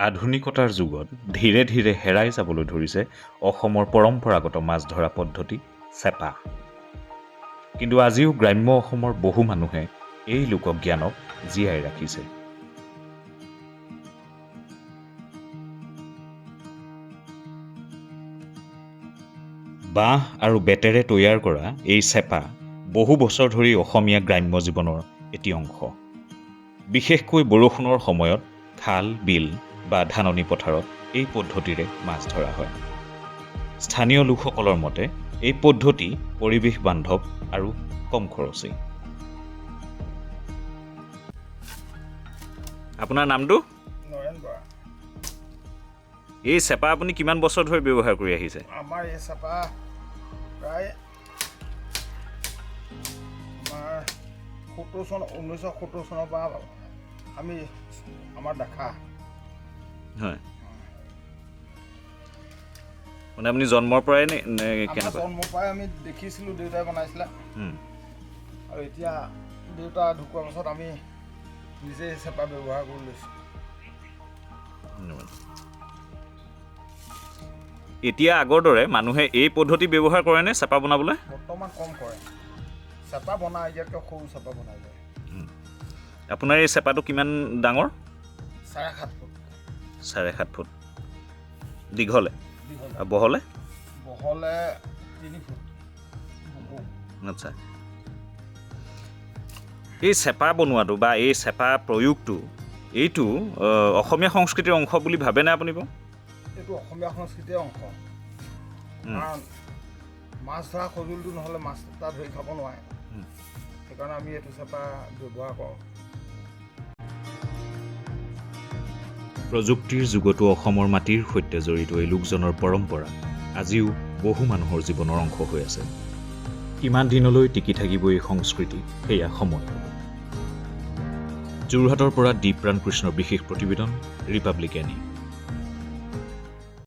আধুনিকতাৰ যুগত ধীৰে ধীৰে হেৰাই যাবলৈ ধৰিছে অসমৰ পৰম্পৰাগত মাছ ধৰা পদ্ধতি চেপা। কিন্তু আজিও গ্ৰাম্য অসমৰ বহু মানুহে এই লোকজ্ঞানক জীয়াই ৰাখিছে। বাঁহ আৰু বেতেৰে তৈয়াৰ কৰা এই চেপা বহু বছৰ ধৰি অসমীয়া গ্ৰাম্য জীৱনৰ এটি অংশ। বিশেষকৈ বৰষুণৰ সময়ত খাল, বিল বা ধাননি পথাৰত এই পদ্ধতিৰে মাছ ধৰা হয়। স্থানীয় লোকসকলৰ মতে এই পদ্ধতি পৰিৱেশ বান্ধৱ আৰু কম খৰচী। আপোনাৰ নামটো? নয়ন বৰা। এই চেপা আপুনি কিমান বছৰ ধৰি ব্যৱহাৰ কৰি আহিছে? আমাৰ এই চেপা প্ৰায় আমাৰ 1970 চনৰ পৰা আমি আমাৰ দেখা। হয়, মানে আপুনি জন্মৰ পৰাই নে আমাৰ কেনেকুৱা? জন্মৰ পৰাই আমি দেখিছিলোঁ, দেউতাই বনাইছিলে। আৰু এতিয়া দেউতা ঢুকোৱাৰ পাছত আমি নিজে চেপা ব্যৱহাৰ কৰি লৈছোঁ। এতিয়া আগৰ দৰে মানুহে এই পদ্ধতি ব্যৱহাৰ কৰেনে চেপা বনাবলৈ? বৰ্তমান কম কৰে। চেপা বনাই এতিয়াতকৈ সৰু চেপা বনাই যায়। আপোনাৰ এই চেপাটো কিমান ডাঙৰ? 7.5 ফুট। 7.5 ফুট দীঘলে দীঘল আৰু বহলে? বহলে 3 ফুট। আচ্ছা, এই চেপা বনোৱাটো বা এই চেপা প্ৰয়োগটো এইটো অসমীয়া সংস্কৃতিৰ অংশ বুলি ভাবেনে আপুনি বাৰু? এইটো অসমীয়া সংস্কৃতিৰ অংশ। কাৰণ মাছ ধৰা সঁজুলিটো নহ'লে মাছ এটা ধৰি খাব নোৱাৰে। সেইকাৰণে আমি এইটো চেপা ব্যৱহাৰ কৰোঁ। প্ৰযুক্তিৰ যুগতো অসমৰ মাটিৰ সৈতে জড়িত এই লোকজনৰ পৰম্পৰা আজিও বহু মানুহৰ জীৱনৰ অংশ হৈ আছে। কিমান দিনলৈ টিকি থাকিব এই সংস্কৃতি, সেয়া সময় হ'ব। যোৰহাটৰ পৰা দীপৰাণ কৃষ্ণৰ বিশেষ প্ৰতিবেদন, ৰিপাব্লিক এনি।